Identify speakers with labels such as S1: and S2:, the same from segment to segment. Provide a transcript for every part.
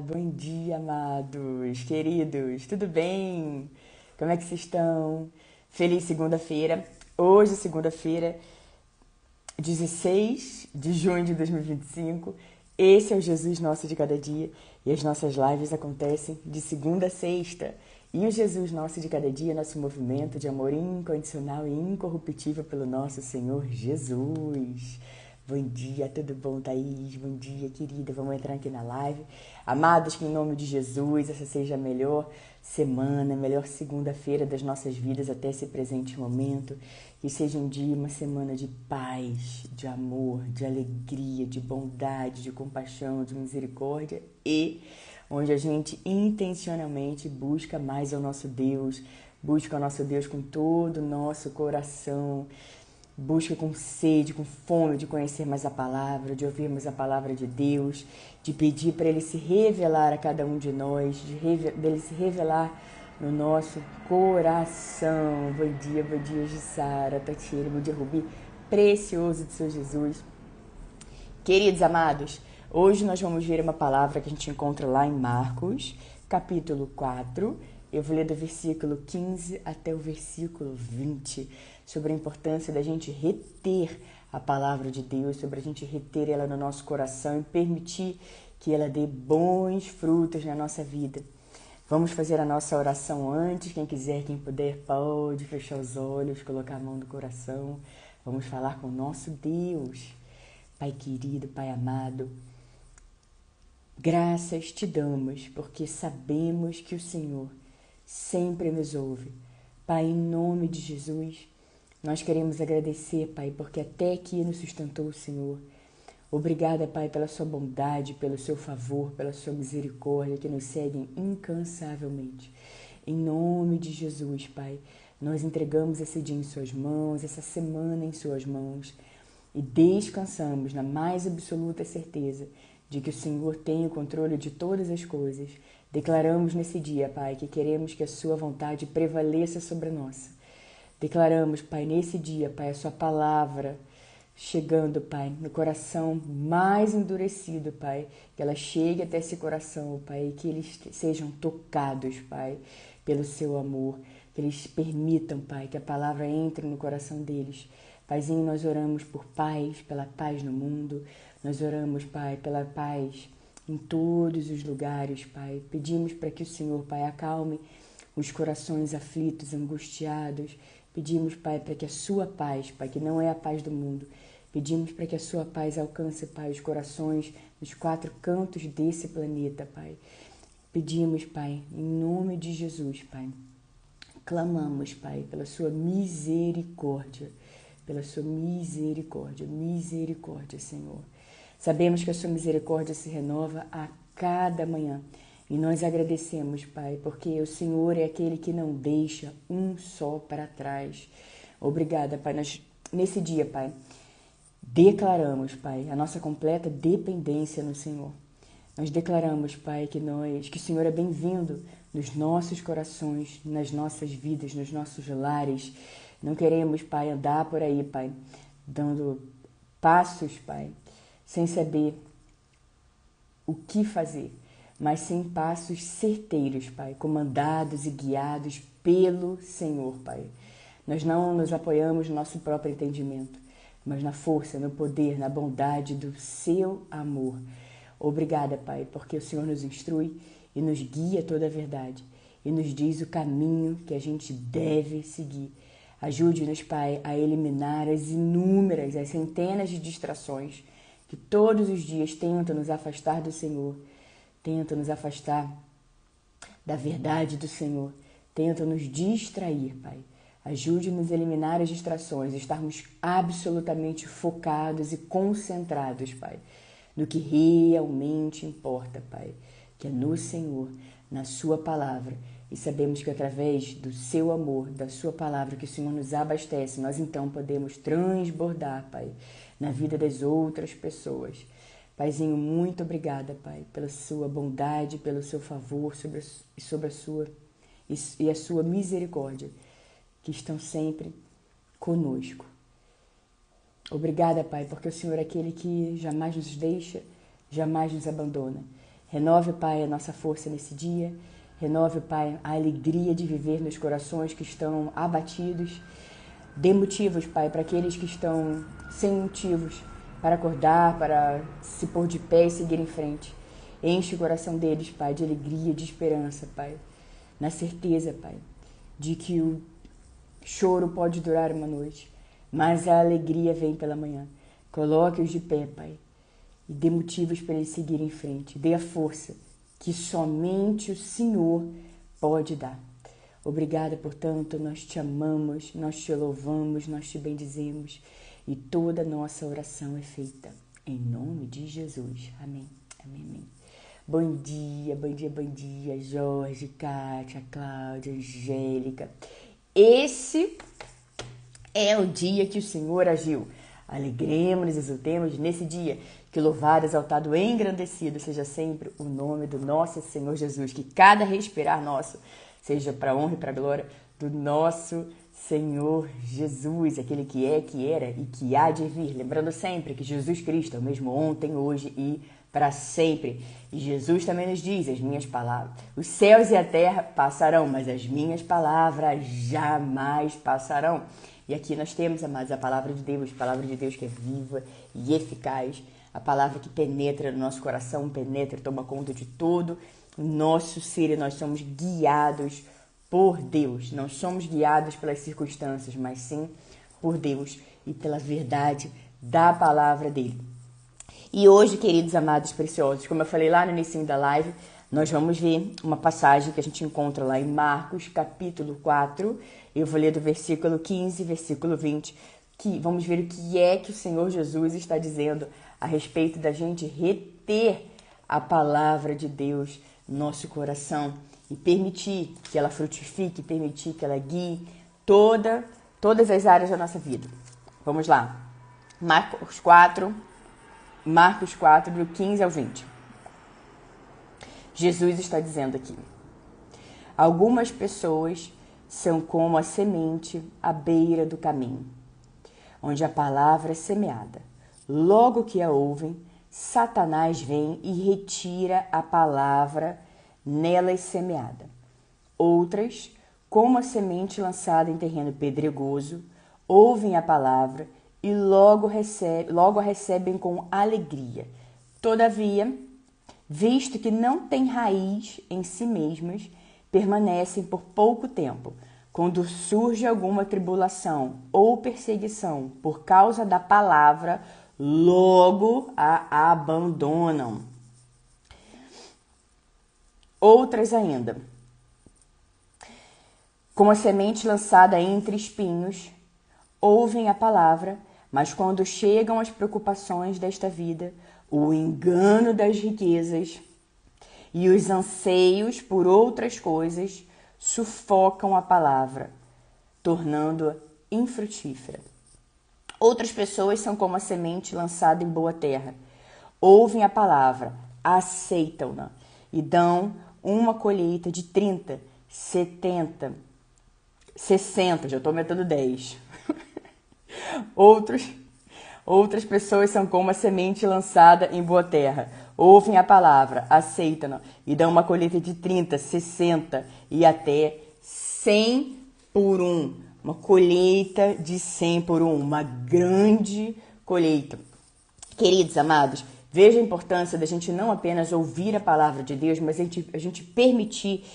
S1: Bom dia, amados, queridos, tudo bem? Como é que vocês estão? Feliz segunda-feira. Hoje, segunda-feira, 16 de junho de 2025. Esse é o Jesus Nosso de Cada Dia e as nossas lives acontecem de segunda a sexta. E o Jesus Nosso de Cada Dia é nosso movimento de amor incondicional e incorruptível pelo nosso Senhor Jesus. Bom dia, tudo bom, Thaís? Bom dia, querida. Vamos entrar aqui na live. Amados, que em nome de Jesus, essa seja a melhor semana, a melhor segunda-feira das nossas vidas até esse presente momento. Que seja um dia, uma semana de paz, de amor, de alegria, de bondade, de compaixão, de misericórdia e onde a gente intencionalmente busca mais ao nosso Deus, busca o nosso Deus com todo o nosso coração, busca com sede, com fome de conhecer mais a palavra, de ouvirmos a palavra de Deus, de pedir para Ele se revelar a cada um de nós, dele se revelar no nosso coração. Bom dia, Jussara, Tatiana, bom dia, Rubi, precioso de seu Jesus. Queridos amados, hoje nós vamos ver uma palavra que a gente encontra lá em Marcos, capítulo 4. Eu vou ler do versículo 15 até o versículo 20, sobre a importância da gente reter a palavra de Deus, sobre a gente reter ela no nosso coração e permitir que ela dê bons frutos na nossa vida. Vamos fazer a nossa oração antes. Quem quiser, quem puder, pode fechar os olhos, colocar a mão no coração. Vamos falar com o nosso Deus. Pai querido, Pai amado, graças te damos porque sabemos que o Senhor sempre nos ouve. Pai, em nome de Jesus, nós queremos agradecer, Pai, porque até aqui nos sustentou o Senhor. Obrigada, Pai, pela sua bondade, pelo seu favor, pela sua misericórdia que nos seguem incansavelmente. Em nome de Jesus, Pai, nós entregamos esse dia em suas mãos, essa semana em suas mãos e descansamos na mais absoluta certeza de que o Senhor tem o controle de todas as coisas. Declaramos nesse dia, Pai, que queremos que a sua vontade prevaleça sobre a nossa. Declaramos, Pai, nesse dia, Pai, a sua palavra chegando, Pai, no coração mais endurecido, Pai, que ela chegue até esse coração, Pai, e que eles sejam tocados, Pai, pelo seu amor, que eles permitam, Pai, que a palavra entre no coração deles. Paizinho, nós oramos por paz, pela paz no mundo, nós oramos, Pai, pela paz em todos os lugares, Pai. Pedimos para que o Senhor, Pai, acalme os corações aflitos, angustiados. Pedimos, Pai, para que a sua paz, Pai, que não é a paz do mundo, pedimos para que a sua paz alcance, Pai, os corações dos quatro cantos desse planeta, Pai. Pedimos, Pai, em nome de Jesus, Pai. Clamamos, Pai, pela sua misericórdia, misericórdia, Senhor. Sabemos que a sua misericórdia se renova a cada manhã. E nós agradecemos, Pai, porque o Senhor é aquele que não deixa um só para trás. Obrigada, Pai. Nesse dia, Pai, declaramos, Pai, a nossa completa dependência no Senhor. Nós declaramos, Pai, que o Senhor é bem-vindo nos nossos corações, nas nossas vidas, nos nossos lares. Não queremos, Pai, andar por aí, Pai, dando passos, Pai, sem saber o que fazer, mas sem passos certeiros, Pai, comandados e guiados pelo Senhor, Pai. Nós não nos apoiamos no nosso próprio entendimento, mas na força, no poder, na bondade do seu amor. Obrigada, Pai, porque o Senhor nos instrui e nos guia toda a verdade e nos diz o caminho que a gente deve seguir. Ajude-nos, Pai, a eliminar as centenas de distrações que todos os dias tentam nos afastar do Senhor, tentam nos afastar da verdade do Senhor, tentam nos distrair, Pai. Ajude-nos a eliminar as distrações, estarmos absolutamente focados e concentrados, Pai, no que realmente importa, Pai, que é no Senhor, na sua palavra. E sabemos que através do seu amor, da sua palavra, que o Senhor nos abastece, nós então podemos transbordar, Pai, na vida das outras pessoas. Paizinho, muito obrigada, Pai, pela sua bondade, pelo seu favor sobre a sua misericórdia, que estão sempre conosco. Obrigada, Pai, porque o Senhor é aquele que jamais nos deixa, jamais nos abandona. Renove, Pai, a nossa força nesse dia. Renove, Pai, a alegria de viver nos corações que estão abatidos. Dê motivos, Pai, para aqueles que estão sem motivos para acordar, para se pôr de pé e seguir em frente. Enche o coração deles, Pai, de alegria, de esperança, Pai. Na certeza, Pai, de que o choro pode durar uma noite, mas a alegria vem pela manhã. Coloque-os de pé, Pai, e dê motivos para eles seguirem em frente. Dê a força que somente o Senhor pode dar. Obrigada, portanto, nós te amamos, nós te louvamos, nós te bendizemos e toda a nossa oração é feita em nome de Jesus. Amém, amém, amém. Bom dia, bom dia, bom dia, Jorge, Kátia, Cláudia, Angélica. Esse é o dia que o Senhor agiu. Alegremos-nos, exultemos nesse dia. Que louvado, exaltado, engrandecido seja sempre o nome do nosso Senhor Jesus. Que cada respirar nosso seja para a honra e para a glória do nosso Senhor Jesus, aquele que é, que era e que há de vir. Lembrando sempre que Jesus Cristo é o mesmo ontem, hoje e para sempre. E Jesus também nos diz, as minhas palavras, os céus e a terra passarão, mas as minhas palavras jamais passarão. E aqui nós temos, amados, a palavra de Deus que é viva e eficaz, a palavra que penetra no nosso coração, penetra, toma conta de todo o nosso ser e nós somos guiados por Deus. Não somos guiados pelas circunstâncias, mas sim por Deus e pela verdade da palavra dele. E hoje, queridos amados preciosos, como eu falei lá no início da live, nós vamos ver uma passagem que a gente encontra lá em Marcos, capítulo 4. Eu vou ler do versículo 15, versículo 20, que vamos ver o que é que o Senhor Jesus está dizendo a respeito da gente reter a palavra de Deus no nosso coração e permitir que ela frutifique, permitir que ela guie todas as áreas da nossa vida. Vamos lá. Marcos 4, do 15 ao 20. Jesus está dizendo aqui: algumas pessoas são como a semente à beira do caminho, onde a palavra é semeada. Logo que a ouvem, Satanás vem e retira a palavra nelas semeada. Outras, como a semente lançada em terreno pedregoso, ouvem a palavra e logo a recebem com alegria. Todavia, visto que não têm raiz em si mesmas, permanecem por pouco tempo. Quando surge alguma tribulação ou perseguição por causa da palavra, logo a abandonam. Outras ainda, como a semente lançada entre espinhos, ouvem a palavra, mas quando chegam as preocupações desta vida, o engano das riquezas e os anseios por outras coisas sufocam a palavra, tornando-a infrutífera. Outras pessoas são como a semente lançada em boa terra. Ouvem a palavra, aceitam-na e dão uma colheita de 30, 70, 60, já estou aumentando 10. Outras pessoas são como a semente lançada em boa terra. Ouvem a palavra, aceitam-na e dão uma colheita de 30, 60 e até 100 por um. Uma colheita de 100 por um, uma grande colheita. Queridos amados, veja a importância da gente não apenas ouvir a palavra de Deus, mas a gente permitir,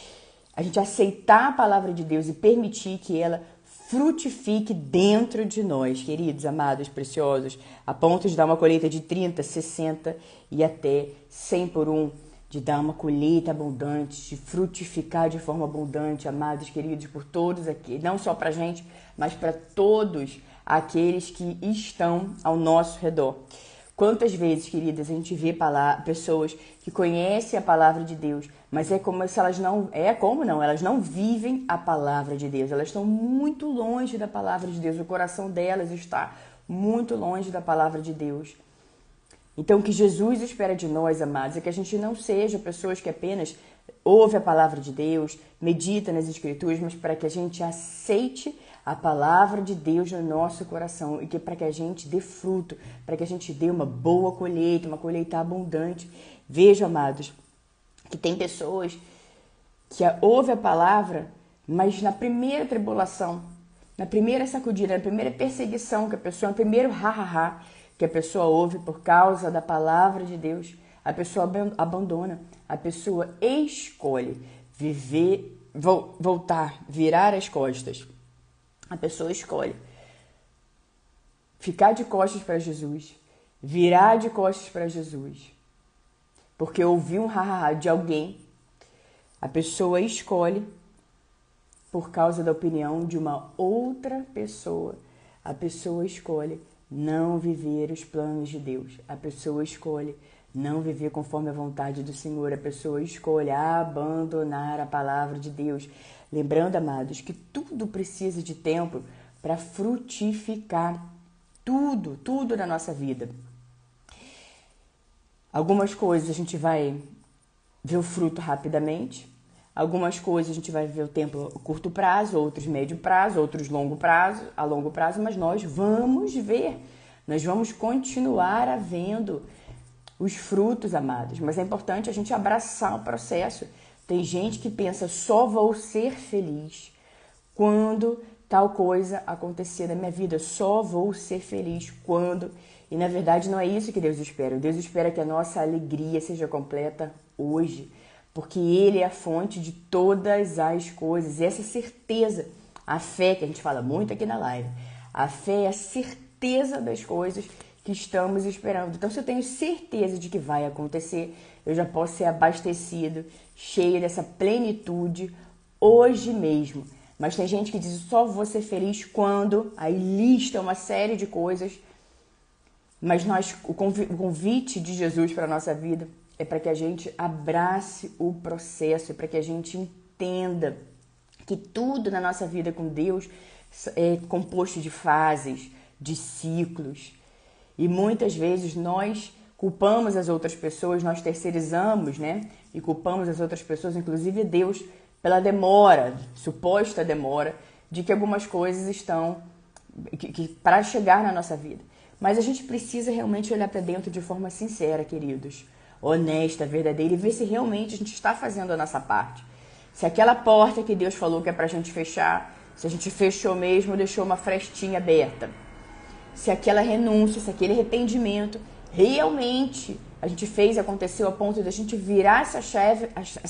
S1: a gente aceitar a palavra de Deus e permitir que ela frutifique dentro de nós, queridos, amados, preciosos, a ponto de dar uma colheita de 30, 60 e até 100 por um, de dar uma colheita abundante, de frutificar de forma abundante, amados, queridos, por todos aqui, não só para a gente, mas para todos aqueles que estão ao nosso redor. Quantas vezes, queridas, a gente vê pessoas que conhecem a palavra de Deus, mas é como se elas elas não vivem a palavra de Deus. Elas estão muito longe da palavra de Deus. O coração delas está muito longe da palavra de Deus. Então, o que Jesus espera de nós, amados, é que a gente não seja pessoas que apenas ouve a palavra de Deus, medita nas Escrituras, mas para que a gente aceite a palavra de Deus no nosso coração e que para que a gente dê fruto, para que a gente dê uma boa colheita, uma colheita abundante. Vejam, amados, que tem pessoas que ouvem a palavra, mas na primeira tribulação, na primeira sacudida, na primeira perseguição que a pessoa, no primeiro ha-ha-ha que a pessoa ouve por causa da palavra de Deus, a pessoa abandona, a pessoa escolhe viver, voltar, virar as costas. A pessoa escolhe ficar de costas para Jesus, virar de costas para Jesus, porque ouviu um ha-ha-ha de alguém. A pessoa escolhe por causa da opinião de uma outra pessoa. A pessoa escolhe não viver os planos de Deus. A pessoa escolhe não viver conforme a vontade do Senhor. A pessoa escolhe abandonar a palavra de Deus. Lembrando, amados, que tudo precisa de tempo para frutificar. Tudo na nossa vida. Algumas coisas a gente vai ver o fruto rapidamente. Algumas coisas a gente vai ver o tempo a curto prazo, outros médio prazo, outros a longo prazo, mas nós vamos ver, nós vamos continuar vendo os frutos, amados. Mas é importante a gente abraçar o processo. Tem gente que pensa, só vou ser feliz quando tal coisa acontecer na minha vida, só vou ser feliz quando... E na verdade não é isso que Deus espera. Deus espera que a nossa alegria seja completa hoje, porque Ele é a fonte de todas as coisas. E essa certeza, a fé que a gente fala muito aqui na live, a fé é a certeza das coisas que estamos esperando. Então, se eu tenho certeza de que vai acontecer, eu já posso ser abastecido, cheio dessa plenitude hoje mesmo. Mas tem gente que diz, só vou ser feliz quando, aí lista uma série de coisas. Mas o convite de Jesus para a nossa vida é para que a gente abrace o processo, é para que a gente entenda que tudo na nossa vida com Deus é composto de fases, de ciclos. E muitas vezes nós culpamos as outras pessoas, nós terceirizamos, né? E culpamos as outras pessoas, inclusive Deus, pela demora, suposta demora, de que algumas coisas estão para chegar na nossa vida. Mas a gente precisa realmente olhar para dentro de forma sincera, queridos, honesta, verdadeira, e ver se realmente a gente está fazendo a nossa parte. Se aquela porta que Deus falou que é para a gente fechar, se a gente fechou mesmo, deixou uma frestinha aberta. Se aquela renúncia, se aquele arrependimento, realmente a gente fez, aconteceu a ponto de a gente virar essa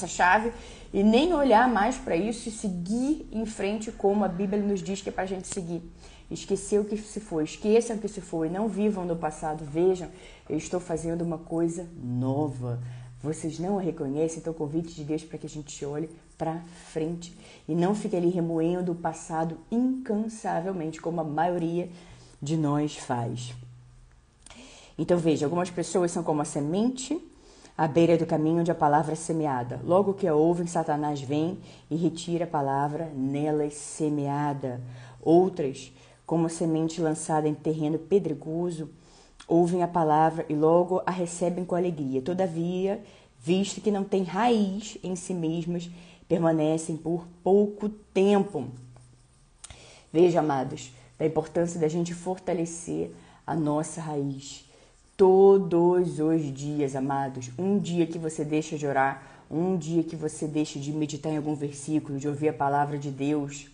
S1: chave e nem olhar mais para isso e seguir em frente como a Bíblia nos diz que é para a gente seguir. Esquecer o que se foi, esqueçam o que se foi, não vivam no passado, vejam, eu estou fazendo uma coisa nova. Vocês não a reconhecem, então o convite de Deus para que a gente olhe para frente e não fique ali remoendo o passado incansavelmente, como a maioria de nós faz. Então veja, algumas pessoas são como a semente à beira do caminho onde a palavra é semeada. Logo que a ouvem, Satanás vem e retira a palavra nelas semeada. Outras, como a semente lançada em terreno pedregoso, ouvem a palavra e logo a recebem com alegria. Todavia, visto que não têm raiz em si mesmas, permanecem por pouco tempo. Veja, amados, da importância da gente fortalecer a nossa raiz. Todos os dias, amados. Um dia que você deixa de orar, um dia que você deixa de meditar em algum versículo, de ouvir a palavra de Deus,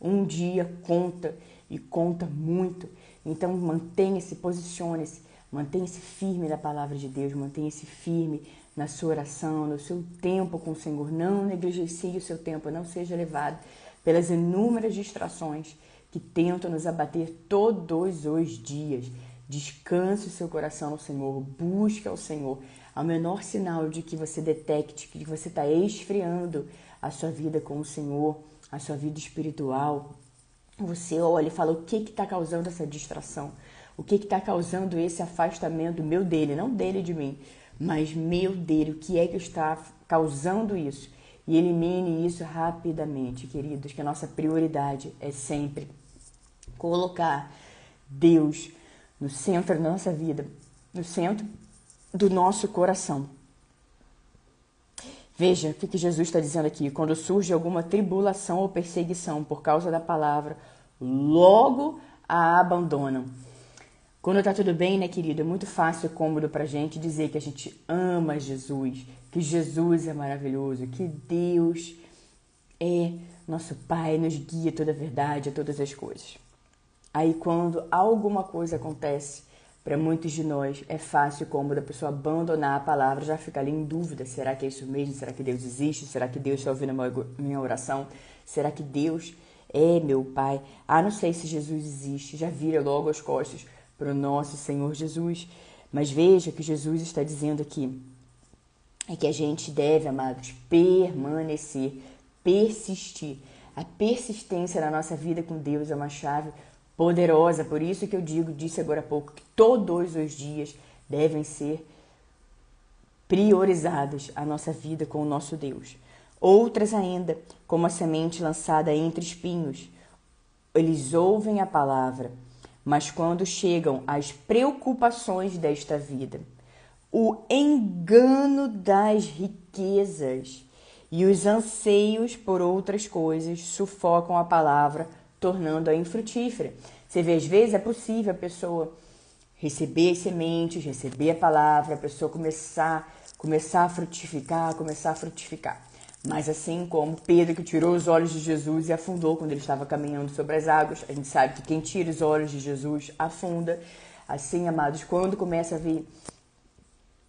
S1: um dia conta e conta muito. Então mantenha-se, posicione-se, mantenha-se firme na palavra de Deus, mantenha-se firme na sua oração, no seu tempo com o Senhor. Não negligencie o seu tempo, não seja levado pelas inúmeras distrações que tentam nos abater todos os dias. Descanse o seu coração no Senhor, busque ao Senhor. Ao menor sinal de que você detecte que você está esfriando a sua vida com o Senhor, a sua vida espiritual, você olha e fala o que está causando essa distração, o que está causando esse afastamento meu dele, não dele de mim, mas meu dele, o que é que está causando isso? E elimine isso rapidamente, queridos, que a nossa prioridade é sempre colocar Deus no centro da nossa vida, no centro do nosso coração. Veja o que Jesus está dizendo aqui. Quando surge alguma tribulação ou perseguição por causa da palavra, logo a abandonam. Quando tá tudo bem, né, querido? É muito fácil e cômodo pra gente dizer que a gente ama Jesus, que Jesus é maravilhoso, que Deus é nosso Pai, nos guia a toda a verdade, a todas as coisas. Aí quando alguma coisa acontece, para muitos de nós é fácil e cômodo a pessoa abandonar a palavra, já fica ali em dúvida, será que é isso mesmo? Será que Deus existe? Será que Deus está ouvindo a minha oração? Será que Deus é meu Pai? Ah, não sei se Jesus existe, já vira logo as costas para o nosso Senhor Jesus. Mas veja que Jesus está dizendo aqui, é que a gente deve, amados, permanecer, persistir. A persistência na nossa vida com Deus é uma chave poderosa. Por isso que eu disse agora há pouco, que todos os dias devem ser priorizados a nossa vida com o nosso Deus. Outras ainda, como a semente lançada entre espinhos. Eles ouvem a palavra, mas quando chegam às preocupações desta vida, o engano das riquezas e os anseios por outras coisas sufocam a palavra, tornando-a infrutífera. Você vê, às vezes é possível a pessoa receber as sementes, receber a palavra, a pessoa começar a frutificar. Mas assim como Pedro, que tirou os olhos de Jesus e afundou quando ele estava caminhando sobre as águas, a gente sabe que quem tira os olhos de Jesus afunda. Assim, amados, quando começa a vir,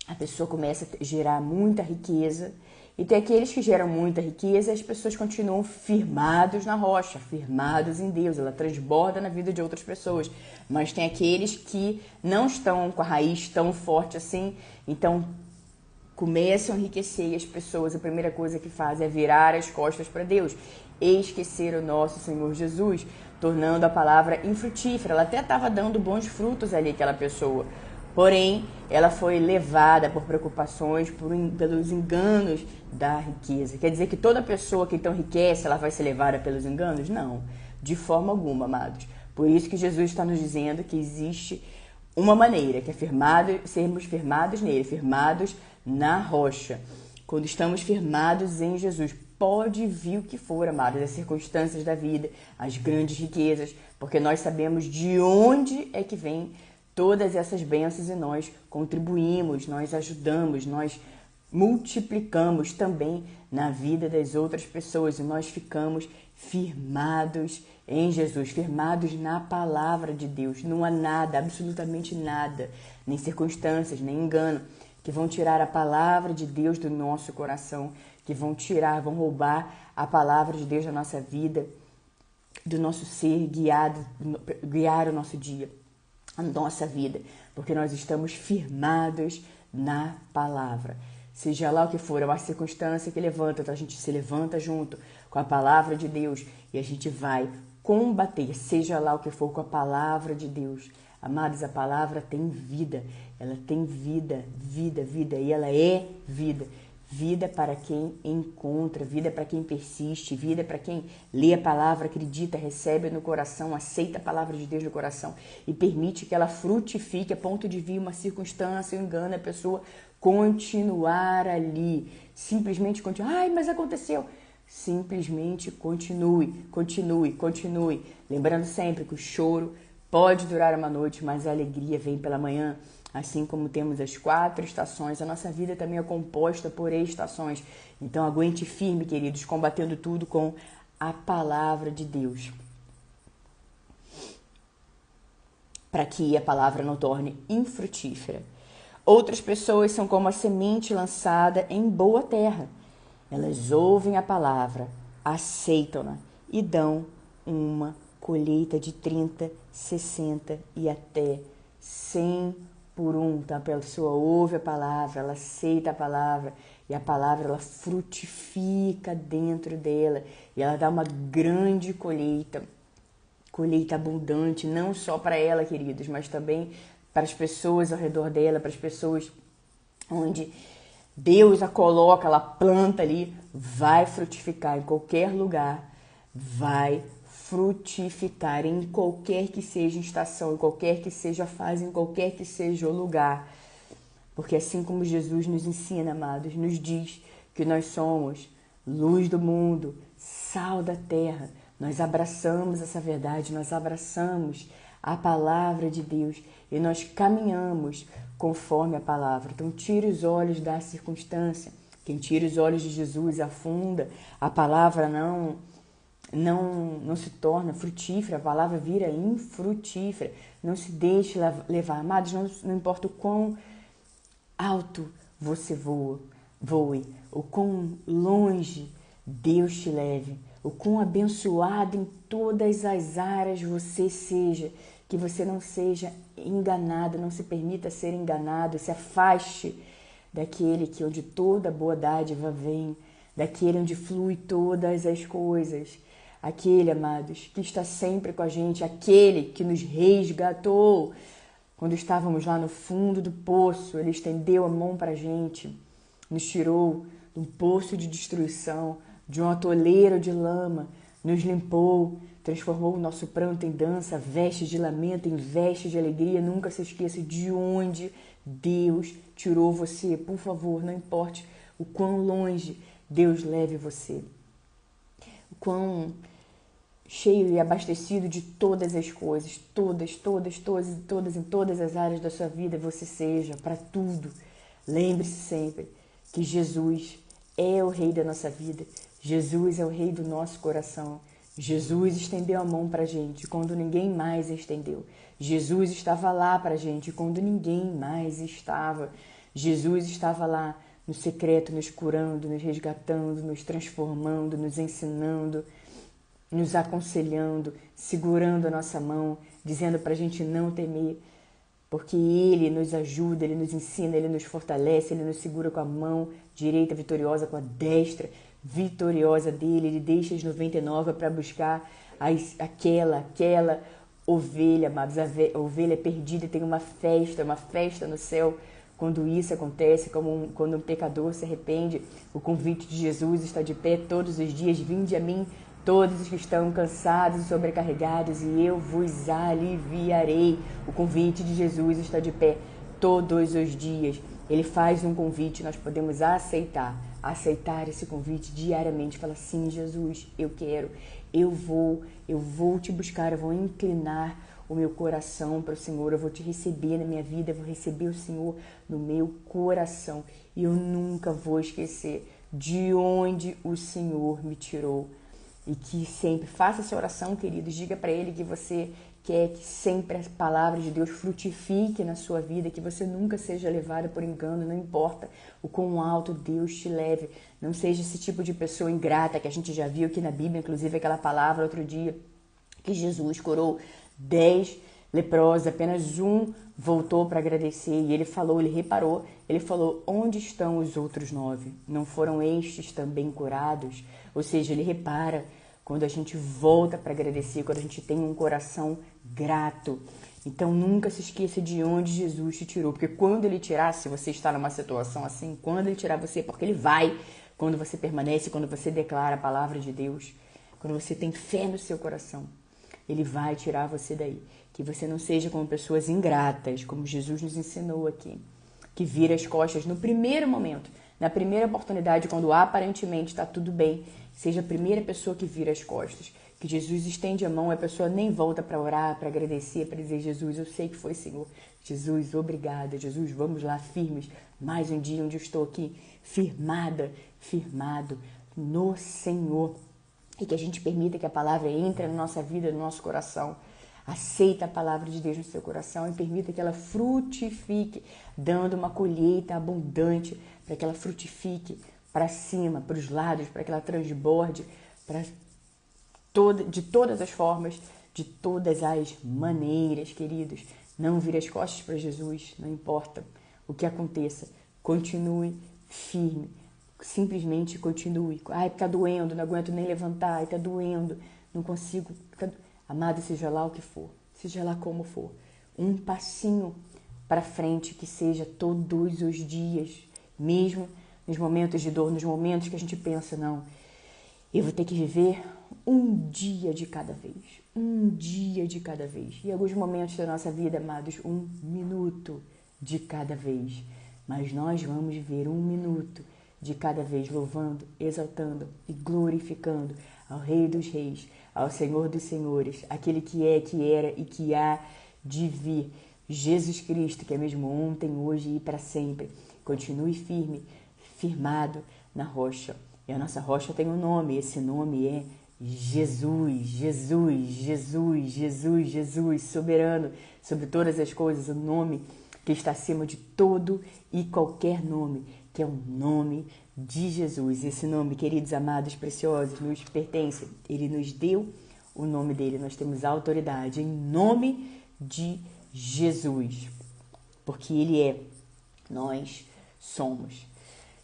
S1: a pessoa começa a gerar muita riqueza. E tem aqueles que geram muita riqueza e as pessoas continuam firmados na rocha, firmados em Deus. Ela transborda na vida de outras pessoas. Mas tem aqueles que não estão com a raiz tão forte assim, então começam a enriquecer e as pessoas, a primeira coisa que fazem é virar as costas para Deus, esquecer o nosso Senhor Jesus, tornando a palavra infrutífera. Ela até estava dando bons frutos ali, aquela pessoa. Porém, ela foi levada por preocupações, pelos enganos da riqueza. Quer dizer que toda pessoa que então enriquece, ela vai ser levada pelos enganos? Não, de forma alguma, amados. Por isso que Jesus está nos dizendo que existe uma maneira, que é sermos firmados nele, firmados na rocha. Quando estamos firmados em Jesus, pode vir o que for, amados, as circunstâncias da vida, as grandes riquezas, porque nós sabemos de onde é que vem todas essas bênçãos e nós contribuímos, nós ajudamos, nós multiplicamos também na vida das outras pessoas e nós ficamos firmados em Jesus, firmados na palavra de Deus. Não há nada, absolutamente nada, nem circunstâncias, nem engano, que vão tirar a palavra de Deus do nosso coração, que vão roubar a palavra de Deus da nossa vida, do nosso ser, guiar o nosso dia, a nossa vida, porque nós estamos firmados na palavra. Seja lá o que for, é uma circunstância que levanta, então a gente se levanta junto com a palavra de Deus e a gente vai combater, seja lá o que for, com a palavra de Deus. Amados, a palavra tem vida, ela tem vida, e ela é vida. Vida para quem encontra, vida para quem persiste, vida para quem lê a palavra, acredita, recebe no coração, aceita a palavra de Deus no coração e permite que ela frutifique a ponto de vir uma circunstância, um engano, a pessoa continuar ali. Simplesmente continuar. Ai, mas aconteceu. Simplesmente continue. Lembrando sempre que o choro pode durar uma noite, mas a alegria vem pela manhã. Assim como temos as 4 estações, a nossa vida também é composta por estações. Então aguente firme, queridos, combatendo tudo com a palavra de Deus. Para que a palavra não torne infrutífera. Outras pessoas são como a semente lançada em boa terra. Elas ouvem a palavra, aceitam-na e dão uma colheita de 30, 60 e até 100 por um. Então a pessoa ouve a palavra, ela aceita a palavra e a palavra ela frutifica dentro dela e ela dá uma grande colheita abundante, não só para ela, queridos, mas também para as pessoas ao redor dela, para as pessoas onde Deus a coloca, ela planta ali, vai frutificar em qualquer lugar, vai frutificar em qualquer que seja estação, em qualquer que seja a fase, em qualquer que seja o lugar. Porque assim como Jesus nos ensina, amados, nos diz que nós somos luz do mundo, sal da terra, nós abraçamos essa verdade, nós abraçamos a palavra de Deus e nós caminhamos conforme a palavra. Então, tire os olhos da circunstância. Quem tira os olhos de Jesus afunda. A palavra não se torna frutífera, a palavra vira infrutífera. Não se deixe levar. Amados, não importa o quão alto você voe, o quão longe Deus te leve, o quão abençoado em todas as áreas você seja, que você não seja enganado, não se permita ser enganado, se afaste daquele que onde toda boa dádiva vem, daquele onde flui todas as coisas, aquele, amados, que está sempre com a gente, aquele que nos resgatou. Quando estávamos lá no fundo do poço, Ele estendeu a mão para a gente, nos tirou de um poço de destruição, de um atoleiro de lama, nos limpou, transformou o nosso pranto em dança, vestes de lamento em vestes de alegria. Nunca se esqueça de onde Deus tirou você. Por favor, não importe o quão longe Deus leve você, o quão cheio e abastecido de todas as coisas, todas, em todas as áreas da sua vida você seja, para tudo. Lembre-se sempre que Jesus é o Rei da nossa vida, Jesus é o Rei do nosso coração. Jesus estendeu a mão para a gente quando ninguém mais estendeu. Jesus estava lá para a gente quando ninguém mais estava. Jesus estava lá no secreto, nos curando, nos resgatando, nos transformando, nos ensinando, nos aconselhando, segurando a nossa mão, dizendo para a gente não temer, porque Ele nos ajuda, Ele nos ensina, Ele nos fortalece, Ele nos segura com a mão direita vitoriosa, com a destra vitoriosa dele. Ele deixa as 99 para buscar aquela ovelha, amados. A ovelha perdida tem uma festa no céu quando isso acontece, quando um pecador se arrepende. O convite de Jesus está de pé todos os dias. Vinde a mim, todos os que estão cansados e sobrecarregados, e eu vos aliviarei. O convite de Jesus está de pé todos os dias. Ele faz um convite, nós podemos aceitar esse convite diariamente. Fala, sim, Jesus, eu quero, eu vou te buscar, eu vou inclinar o meu coração para o Senhor, eu vou te receber na minha vida, eu vou receber o Senhor no meu coração, e eu nunca vou esquecer de onde o Senhor me tirou. E que sempre faça essa oração, queridos, diga para Ele que você quer que sempre a palavra de Deus frutifique na sua vida, que você nunca seja levado por engano, não importa o quão alto Deus te leve. Não seja esse tipo de pessoa ingrata que a gente já viu aqui na Bíblia, inclusive aquela palavra outro dia, que Jesus curou 10 leprosos, apenas um voltou para agradecer, e ele reparou, onde estão os outros 9? Não foram estes também curados? Ou seja, ele repara quando a gente volta para agradecer, quando a gente tem um coração grato. Então nunca se esqueça de onde Jesus te tirou, porque quando Ele tirar, se você está numa situação assim, quando Ele tirar você, porque Ele vai, quando você permanece, quando você declara a palavra de Deus, quando você tem fé no seu coração, Ele vai tirar você daí. Que você não seja como pessoas ingratas, como Jesus nos ensinou aqui, que vira as costas no primeiro momento, na primeira oportunidade, quando aparentemente está tudo bem, seja a primeira pessoa que vira as costas. Que Jesus estende a mão, a pessoa nem volta para orar, para agradecer, para dizer, Jesus, eu sei que foi, Senhor. Jesus, obrigada. Jesus, vamos lá, firmes. Mais um dia onde eu estou aqui, firmado no Senhor. E que a gente permita que a palavra entre na nossa vida, no nosso coração. Aceita a palavra de Deus no seu coração e permita que ela frutifique, dando uma colheita abundante, para que ela frutifique para cima, para os lados, para que ela transborde de todas as formas, de todas as maneiras, queridos. Não vire as costas para Jesus, não importa o que aconteça. Continue firme, simplesmente continue. Ai, tá doendo, não aguento nem levantar, ai, tá doendo, não consigo. Amado, seja lá o que for, seja lá como for, um passinho para frente que seja todos os dias, mesmo nos momentos de dor, nos momentos que a gente pensa, não, eu vou ter que viver um dia de cada vez, E em alguns momentos da nossa vida, amados, 1 minuto de cada vez. Mas nós vamos viver 1 minuto de cada vez, louvando, exaltando e glorificando ao Rei dos Reis, ao Senhor dos Senhores, aquele que é, que era e que há de vir, Jesus Cristo, que é mesmo ontem, hoje e para sempre. Continue firme, firmado na rocha. E a nossa rocha tem um nome, esse nome é Jesus, Jesus, Jesus, Jesus, Jesus, soberano sobre todas as coisas, o nome que está acima de todo e qualquer nome, que é o nome de Jesus. Esse nome, queridos, amados, preciosos, nos pertence. Ele nos deu o nome dele, nós temos autoridade em nome de Jesus, porque ele é, nós somos.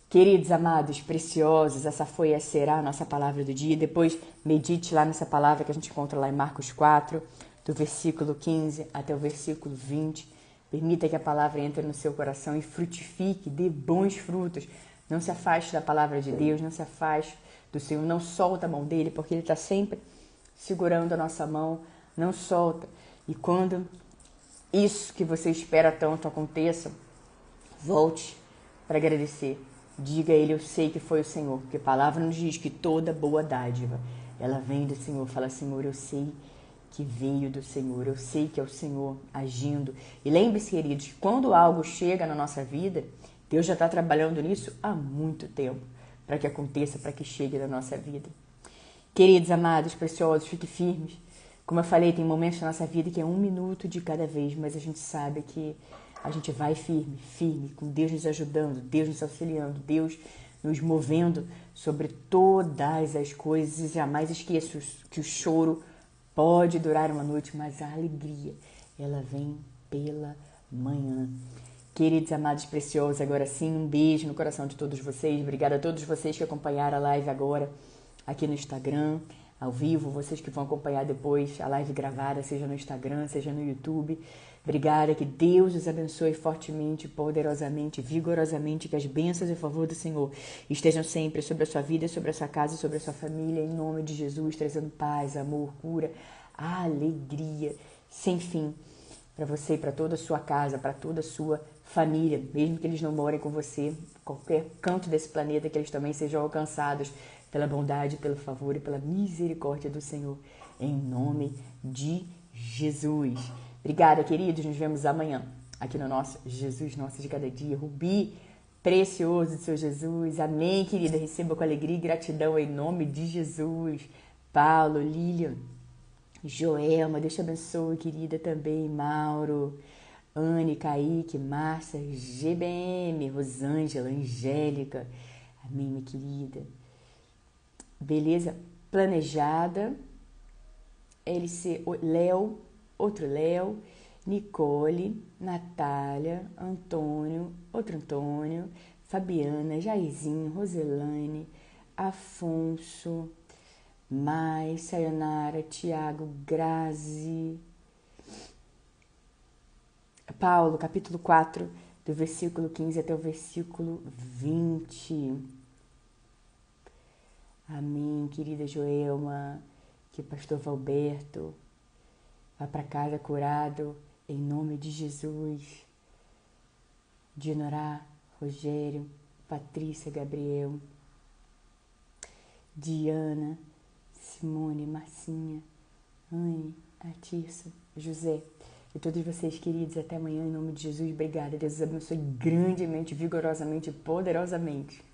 S1: Queridos, amados, preciosos, essa foi e será a nossa palavra do dia. Depois medite lá nessa palavra que a gente encontra lá em Marcos 4, do versículo 15 até o versículo 20. Permita que a palavra entre no seu coração e frutifique, dê bons frutos. Não se afaste da palavra de Deus, não se afaste do Senhor, não solta a mão dele, porque ele está sempre segurando a nossa mão, não solta. E quando isso que você espera tanto aconteça, volte para agradecer. Diga a ele, eu sei que foi o Senhor, porque a palavra nos diz que toda boa dádiva, ela vem do Senhor. Fala, Senhor, eu sei que veio do Senhor, eu sei que é o Senhor agindo. E lembre-se, queridos, que quando algo chega na nossa vida, Deus já está trabalhando nisso há muito tempo, para que aconteça, para que chegue na nossa vida. Queridos, amados, preciosos, fiquem firmes. Como eu falei, tem momentos na nossa vida que é 1 minuto de cada vez, mas a gente sabe que a gente vai firme, firme, com Deus nos ajudando, Deus nos auxiliando, Deus nos movendo sobre todas as coisas. E jamais esqueça que o choro pode durar uma noite, mas a alegria, ela vem pela manhã. Queridos, amados, preciosos, agora sim, um beijo no coração de todos vocês. Obrigada a todos vocês que acompanharam a live agora aqui no Instagram, ao vivo, vocês que vão acompanhar depois a live gravada, seja no Instagram, seja no YouTube. Obrigada, que Deus os abençoe fortemente, poderosamente, vigorosamente, que as bênçãos e favor do Senhor estejam sempre sobre a sua vida, sobre a sua casa, sobre a sua família, em nome de Jesus, trazendo paz, amor, cura, alegria, sem fim, para você e para toda a sua casa, para toda a sua família, mesmo que eles não morem com você, qualquer canto desse planeta, que eles também sejam alcançados pela bondade, pelo favor e pela misericórdia do Senhor, em nome de Jesus. Obrigada, queridos, nos vemos amanhã, aqui no nosso Jesus Nosso de Cada Dia. Rubi, precioso do seu Jesus, amém, querida, receba com alegria e gratidão em nome de Jesus. Paulo, Lilian, Joelma, Deus te abençoe, querida, também, Mauro, Anne, Kaique, Márcia, GBM, Rosângela, Angélica, amém, minha querida. Beleza? Planejada, LC, Léo, outro Léo, Nicole, Natália, Antônio, outro Antônio, Fabiana, Jairzinho, Roselane, Afonso, Mai, Sayonara, Tiago, Grazi, Paulo, capítulo 4, do versículo 15 até o versículo 20. Amém, querida Joelma, que o pastor Valberto vá para casa curado, em nome de Jesus. Dinorá, Rogério, Patrícia, Gabriel, Diana, Simone, Marcinha, Anne, Atirso, José e todos vocês, queridos, até amanhã, em nome de Jesus. Obrigada, Deus os abençoe grandemente, vigorosamente e poderosamente.